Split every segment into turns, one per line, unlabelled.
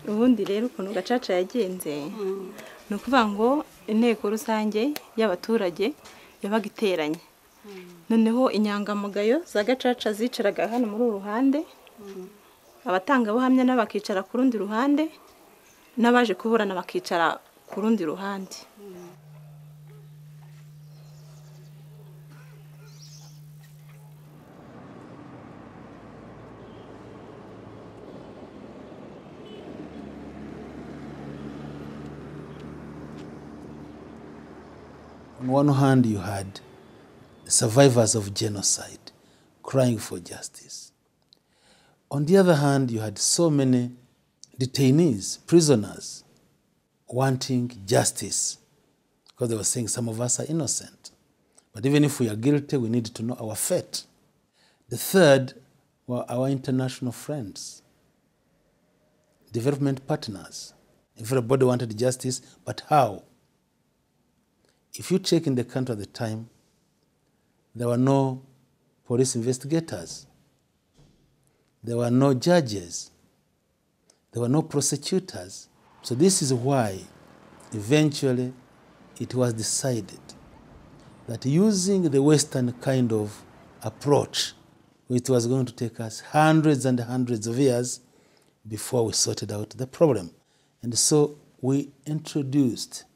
ubundi rero ukuntu gacaca yagenze ni ukuvuga ngo inteko rusange y'abaturage yabaga iteranye noneho inyangamugayo za gacaca zicaraga hano muri uruhande abatangabuhamya n'abakicara ku rundi ruhande n'abaje kuburana bakicara ku rundi ruhande.
On one hand, you had survivors of genocide crying for justice. On the other hand, you had so many detainees, prisoners, wanting justice because they were saying some of us are innocent. But even if we are guilty, we need to know our fate. The third were our international friends, development partners. Everybody wanted justice, but how? If you check in the country at the time, there were no police investigators. There were no judges. There were no prosecutors. So this is why eventually it was decided that using the Western kind of approach, it was going to take us hundreds and hundreds of years before we sorted out the problem. And so we introduced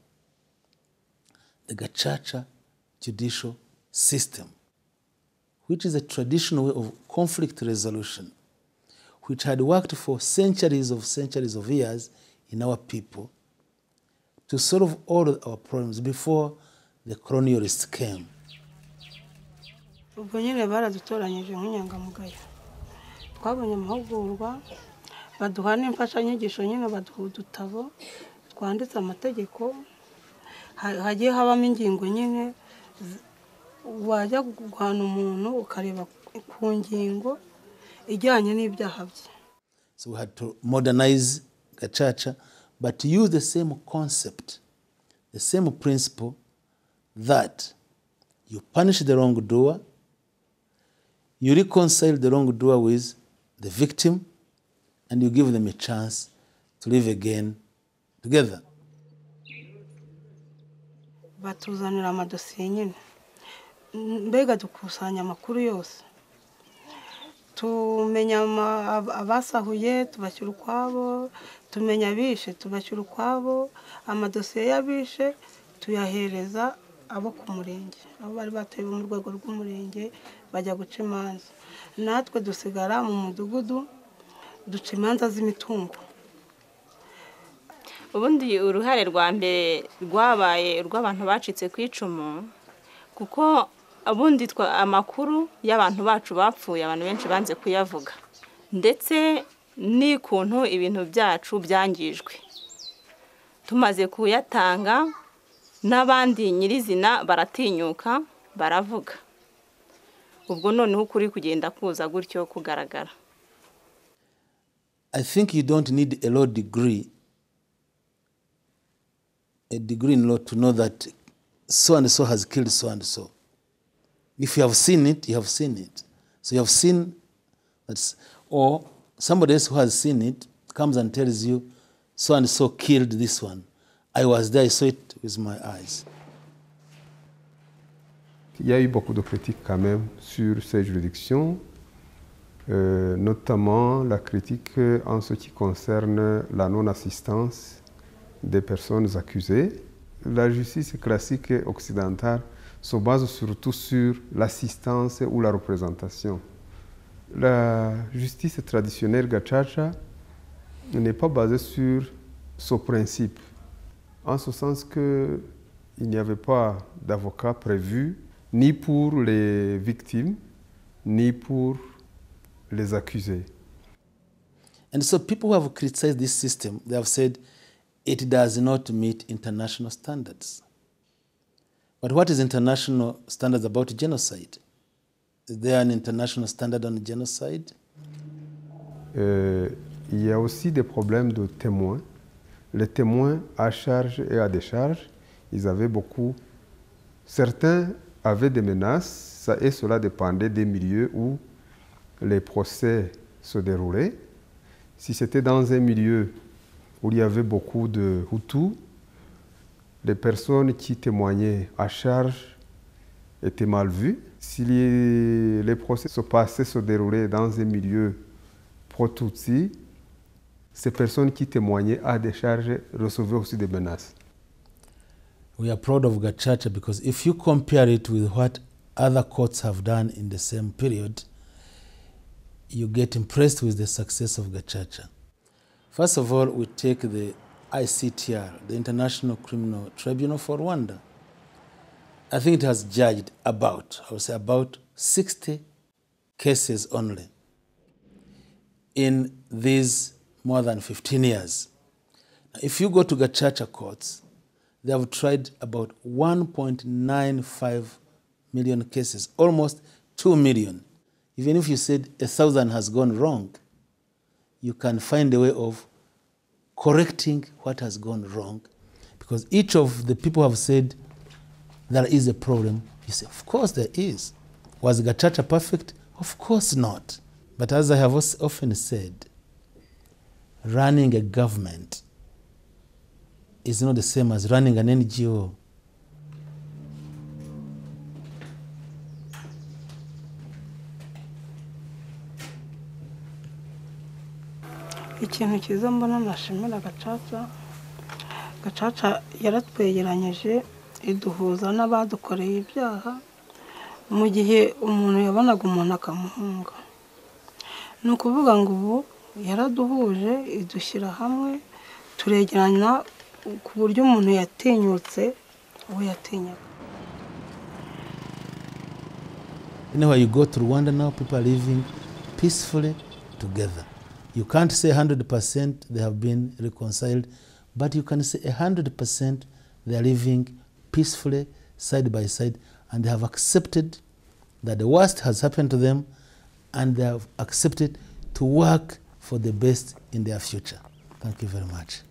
the Gacaca judicial system, which is a traditional way of conflict resolution, which had worked for centuries of years in our people to solve all of our problems before the colonialists came.
Ubwo nyine baradutoranyije nk'inyangamugayo twabonye amahugurwa baduha n'imfashanyigisho nyine baduha udutabo twanditse amategeko hagiye habamo ingingo nyine wajya guhana umuntu ukareba ku ngingo ijyanye n'ibyaha bye.
So we had to modernize Gacaca, but use the same concept, the same principle that you punish the wrongdoer, you reconcile the wrongdoer with the victim, and you give them a chance to live again together.
Batuzanira amadosiye nyine mbega dukusanya amakuru yose tumenya abasahuye tubashyira ukwabo tumenya abishe tubashyira ukwabo amadosiye y'abishe tuyahereza abo ku murenge abo bari batuye mu rwego rw'umurenge bajya guca imanza natwe dusigara mu mudugudu duca imanza z'imitungo.
Ubundi uruhare rwa mbere rwabaye urw'abantu bacitse ku icumu kuko abundi amakuru y'abantu bacu bapfuye abantu benshi banze kuyavuga ndetse n'ikuntu ibintu byacu byangijwe tumaze kuyatanga n'abandi nyirizina baratinyuka baravuga ubwo noneho ukuri kugenda kuza gutyo kugaragara.
I think you don't need a law degree in law to know that so and so has killed so and so. If you have seen it, you have seen it. So you have seen that, or somebody else who has seen it comes and tells you so and so killed this one. I was there, I saw it with my eyes.
Il y a eu beaucoup de critiques quand même sur ces juridictions, notamment la critique en ce qui concerne la non-assistance des personnes accusées. La justice classique occidentale se base surtout sur l'assistance ou la représentation. La justice traditionnelle Gacaca n'est pas basée sur ce principe, en ce sens qu'il n'y avait pas d'avocat prévu ni pour les victimes, ni pour les accusés.
And so people who have criticized this system, they have said it does not meet international standards. But what is international standards about genocide? Is there an international standard on genocide?
Il y a aussi des problèmes de témoins. Les témoins à charge et à décharge, ils avaient beaucoup. Certains avaient des menaces, et cela dépendait des milieux où les procès se déroulaient. Si c'était dans un milieu où il y avait beaucoup de Hutus. Les personnes qui témoignaient à charge étaient mal vues. Si les procès se déroulaient dans un milieu pro-Tutsi, ces personnes qui témoignaient à des charges recevaient aussi des menaces.
We are proud of Gacaca because if you compare it with what other courts have done in the same period, you get impressed with the success of Gacaca. First of all, we take the ICTR, the International Criminal Tribunal for Rwanda. I think it has judged about 60 cases only in these more than 15 years. Now, if you go to Gacaca courts, they have tried about 1.95 million cases, almost 2 million. Even if you said 1,000 has gone wrong, you can find a way of correcting what has gone wrong, because each of the people have said there is a problem. You say, of course there is. Was Gacaca perfect? Of course not. But as I have often said, running a government is not the same as running an NGO.
Ikintu cyiza mbona nashimira Gacaca, Gacaca yaratwegeranyije iduhuza n'abadukoreye ibyaha mu gihe umuntu yabonaga umuntu akamuhunga. Ni ukuvuga ngo ubu yaraduhuje idushyira hamwe turegerana ku buryo umuntu yatinyutse uwo yatinyaga.
Anywhere you go to Rwanda now, people are living peacefully together. You can't say 100% they have been reconciled, but you can say 100% they are living peacefully side by side, and they have accepted that the worst has happened to them, and they have accepted to work for the best in their future. Thank you very much.